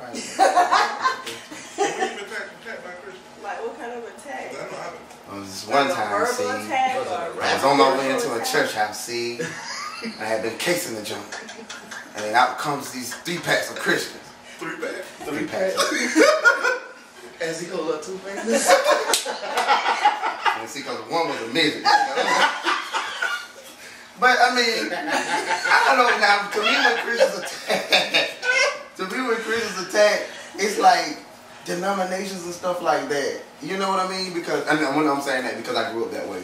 right. Like what kind of attack? This one time, see, I was on my way into a church house, see, I had been casing the junk, and then out comes these 3 packs of Christians. 3 packs? 3 packs. As he hold up 2 fingers. And see, because one was a midget. But I mean, I don't know now. To me, when Christians attack, it's like denominations and stuff like that. You know what I mean? Because when I'm saying that, because I grew up that way,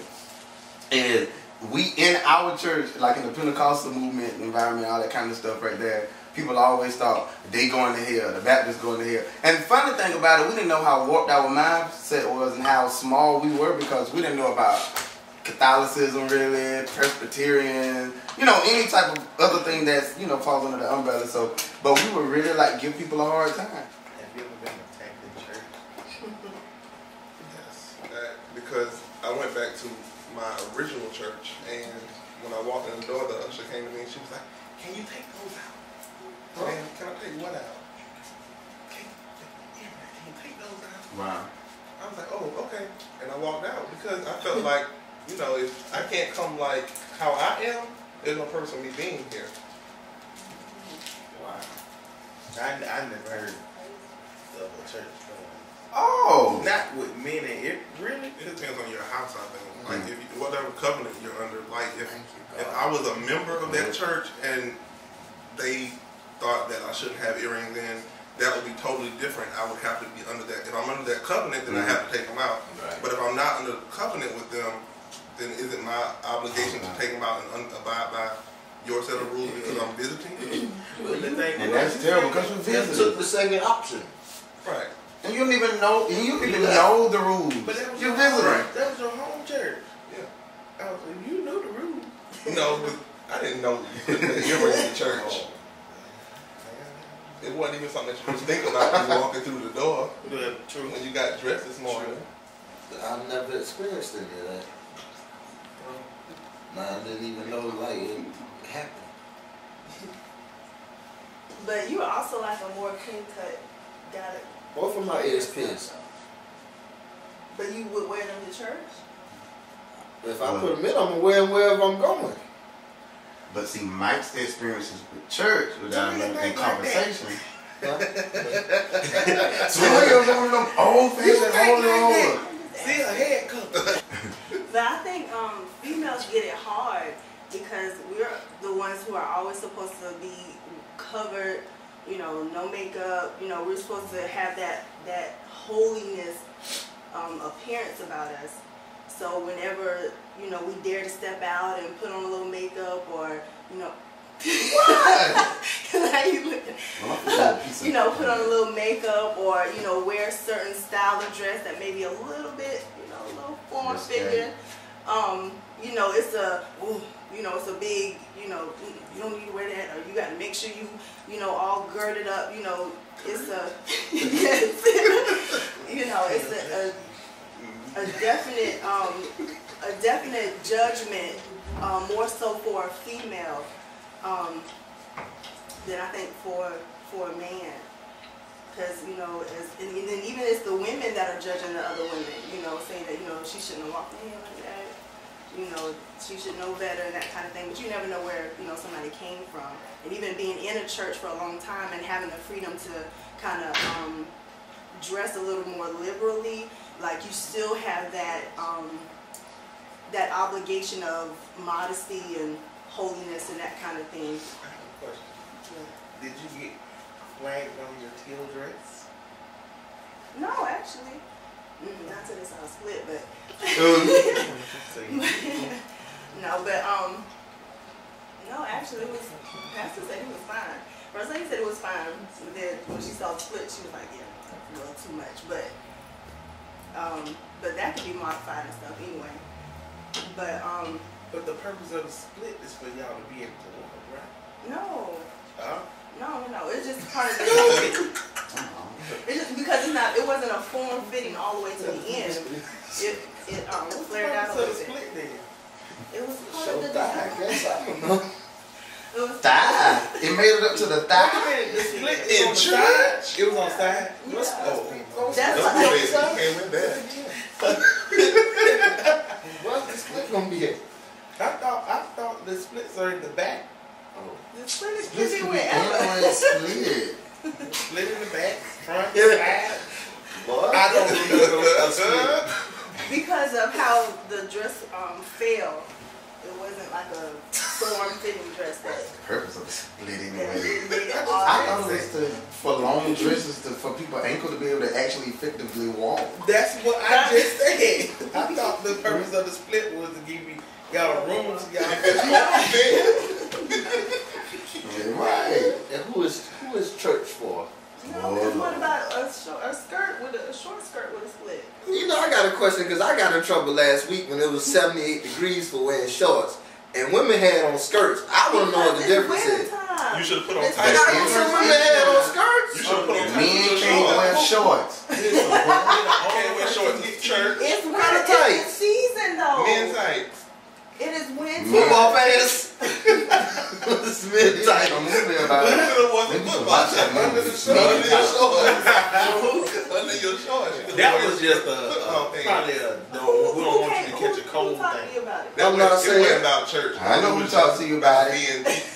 and we in our church, like in the Pentecostal movement environment, all that kind of stuff right there. People always thought they going to hell, the Baptists going to hell. And the funny thing about it, we didn't know how warped our mindset was and how small we were because we didn't know about Catholicism really, Presbyterian, you know, any type of other thing that's, you know, falls under the umbrella. So, but we would really like give people a hard time. Have you ever been attacked in church? Yes, because I went back to my original church, and when I walked in the door, the usher came to me and she was like, "Can you take those out?" Huh? Can I take what out? Can you take those out? Wow. I was like, oh, okay. And I walked out because I felt like, you know, if I can't come like how I am, there's no purpose of me being here. Wow. I never heard of a church. Oh. Not with men and it really? It depends on your house, I think. Like, if you, whatever covenant you're under. Like, if I was a member of that church and they thought that I shouldn't have earrings in, that would be totally different. I would have to be under that. If I'm under that covenant, then I have to take them out. Right. But if I'm not under the covenant with them, then is it my obligation to take them out and abide by your set of rules because I'm visiting? Well, the thing And that's terrible because you you visited. took the second option. Right. And you don't even know, know the rules. But that was you your visited. home, that was your home church. Yeah. I was like, you know the rules. No, but I didn't know you were in the church. It wasn't even something that you just think about when you walking through the door. Yeah, true. When you got dressed this morning. I've never experienced any of that. I didn't even know like it happened. But you were also like a more clean cut guy. Both of my ears pierced. But you would wear them to church? If I put them in, I'm gonna wear them wherever I'm going. But see, Mike's experiences with church without in conversation. So you're one of them old-fashioned holy rollers. See a head cover. But I think females get it hard because we're the ones who are always supposed to be covered, you know, no makeup, you know, we're supposed to have that holiness appearance about us. So whenever, you know, we dare to step out and put on a little makeup or, you know, how you looking? You know, put on a little makeup or, you know, wear a certain style of dress that may be a little bit, you know, a little form figure. You know, it's a, you know, it's a big, you know, you don't need to wear that, or you got to make sure you know, all girded up. You know, it's a, you know, it's a definite judgment, more so for a female than I think for a man. Because, you know, and then even it's the women that are judging the other women, you know, saying that, you know, she shouldn't have walked in here like that. You know, she should know better and that kind of thing. But you never know where, you know, somebody came from. And even being in a church for a long time and having the freedom to kind of dress a little more liberally, like you still have that that obligation of modesty and holiness and that kind of thing. I have a question. Did you get flagged on your teal dress? No, actually. Not till this all split, but no, but no, actually it was, Pastor said it was fine. Rosalie said it was fine. So then when she saw the split, she was like, yeah, a little too much. But that could be modified and stuff anyway. But the purpose of the split is for y'all to be able to walk, right? No. No. It's just part of the it's just because it wasn't a form fitting all the way to the end. It flared out a little bit. Split then. It was part of the I design. guess I don't know. It was Thigh. It made it up to the thigh. The split In is on the side. It was on side. Yeah. What's That's Don't what say it. You can't win that. What's the split gonna be at? I thought the splits are in the back. the split is This pretty could be wherever. anywhere split. Split in the back, front, side. Boy, I don't remember a split. Because of how the dress fell, it wasn't like a form-fitting dress that Purpose of the split that anyway. really made it I hard. thought it was for long dresses for people ankle to be able to actually effectively walk. That's what I just said. I thought the purpose of the split was to give y'all room so y'all could Yeah, right. and who is church for? No, because what about a skirt with a short skirt with a split? You know, I got a question because I got in trouble last week when it was 78 degrees for wearing shorts, and women had on skirts. I want to know what the difference is. You should have put on It's I tight got some women had on skirts. You should have put on tight Men can't wear shorts. Can't wear shorts to church. It's What winter kind of tights? season though. Men tights. It is winter. Football pants. It's mid It's tight. like a movie about You it. should have worn some Maybe you football can watch that shorts under movie. the shorts. Under your shorts. Under your shorts. You That could've was worn just football pants. probably we don't want you to catch a cold Who talked to thing. you about it? That I'm not was- saying- It wasn't about church. I know who talked to you about it.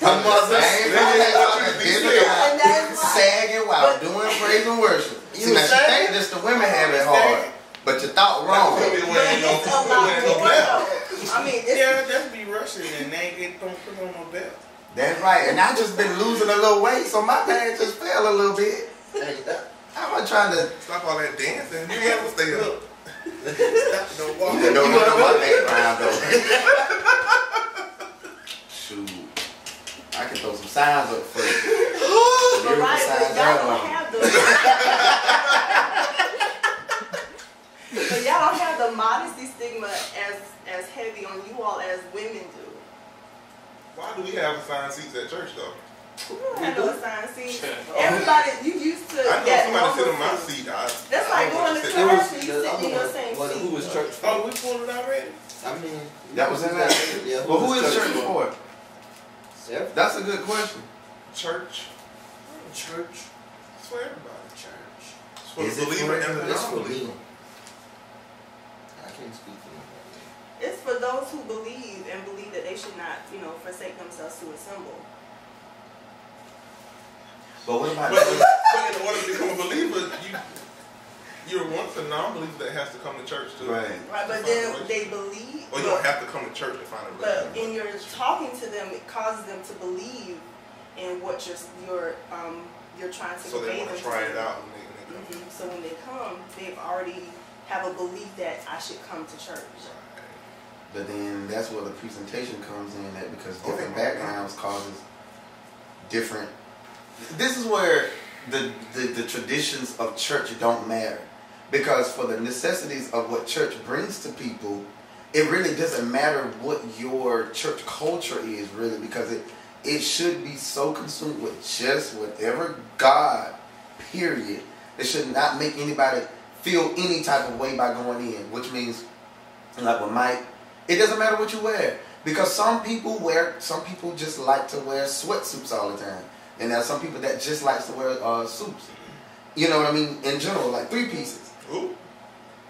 I'm not Same saying. thing talking different And about that is why. sagging while doing praise and worship. See, now she sagging? think just the women have it hard, but you thought wrong. That was But wearing no it's a lot more belt. though. I mean, it's Yeah, just be rushing and they don't put on no belt. That's right, and I just been losing a little weight, so my pants just fell a little bit. I was trying to. Stop all that dancing. You never stay up. Stop the You walking. don't know my background though. Shoot, I can throw some signs up for you. but right, but y'all don't have but y'all don't have the modesty stigma as heavy on you all as women do. Why do we have assigned seats at church though? You don't have no assigned seats. Everybody, you used to I know get somebody sit normal on my seats. seat. That's like going to It church was. and you sit in your same seat. Who was church for? Oh, we pulled it already? I mean, That was in that. Yeah, Well, who is church for? Yeah, That's a good question. Church. church. It's for everybody. Church. It's for Is the it believer for and the It's for non-believer. me. I can't speak for nobody. It's for those who believe and believe that they should not, forsake themselves to assemble. But what about But in order to become a believer, you're once a non-believer that has to come to church to Right. Right, but find a then relationship. they believe. Or you don't have to come to church to find a But relationship. in your talking to them, it causes them to believe in what you're trying to So they convey want them to try to. it out when they come. Mhm. So when they come, they've already have a belief that I should come to church. But then that's where the presentation comes in, that because different Okay. backgrounds causes different. This is where the traditions of church don't matter, because for the necessities of what church brings to people, it really doesn't matter what your church culture is really, because it should be so consumed with just whatever God, period. It should not make anybody feel any type of way by going in, which means, like with Mike, it doesn't matter what you wear, because some people just like to wear sweatsuits all the time, and there's some people that just likes to wear suits. You know what I mean? In general, like 3 pieces. Ooh.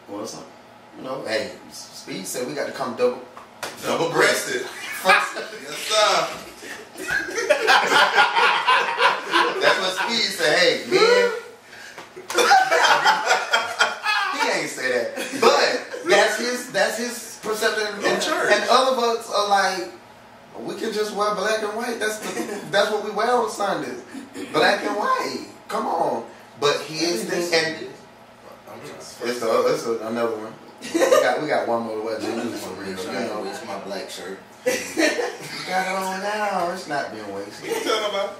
Well, something. Hey, Speed said we got to come double breasted. Yes, sir. That's what Speed said. Hey, man. He ain't say that, but that's his perception. And, church. and other of us are like, we can just wear black and white. That's what we wear on Sundays. Black and white. Come on. But here's the thing, and it's another one. We got one more to wear jeans for real. It's my black shirt. You got it on now. It's not being wasted. You can tell nobody.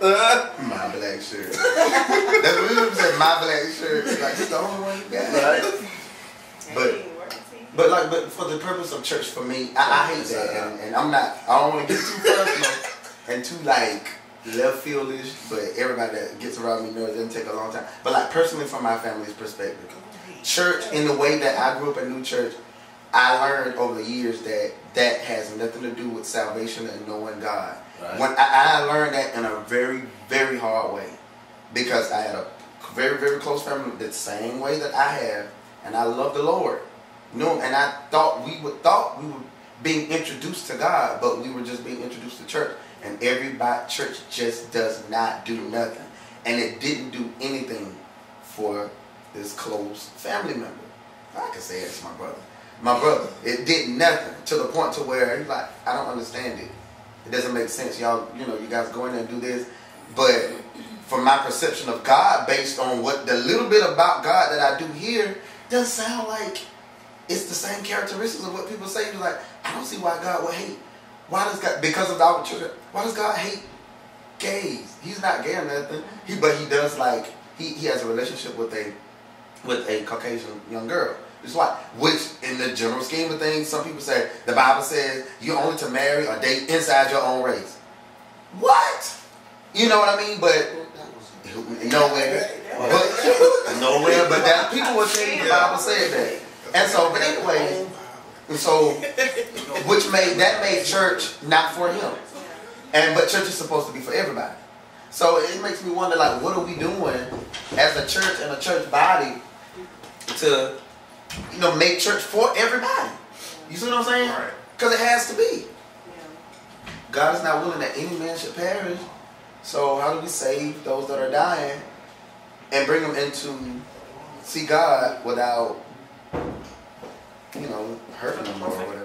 My black shirt. That's what we said. My black shirt. Like, it's the only one you got. But for the purpose of church, for me, I hate that, and I don't want to get too personal and too left fieldish, but everybody that gets around me knows it doesn't take a long time. But like personally, from my family's perspective, church in the way that I grew up in New Church, I learned over the years that has nothing to do with salvation and knowing God. Right. When I learned that in a very, very hard way, because I had a very, very close family the same way that I have, and I love the Lord. And I thought we were being introduced to God, but we were just being introduced to church. And church just does not do nothing. And it didn't do anything for this close family member. I can say it's my brother. My brother. It did nothing to the point to where he's like, I don't understand it. It doesn't make sense. Y'all, you guys go in there and do this. But from my perception of God, based on what the little bit about God that I do here, doesn't sound like it's the same characteristics of what people say. You're like, I don't see why God would hate. Why does God, because of our children, why does God hate gays? He's not gay or nothing. But he does like, he has a relationship with a Caucasian young girl. It's like, which in the general scheme of things, some people say, the Bible says you're only to marry or date inside your own race. What? You know what I mean? But nowhere. But that people will say the Bible said that. And so, but anyway, which made church not for him. But church is supposed to be for everybody. So it makes me wonder, like, what are we doing as a church and a church body to, make church for everybody? You see what I'm saying? Because it has to be. God is not willing that any man should perish. So how do we save those that are dying and bring them into see God without, hurting them or whatever?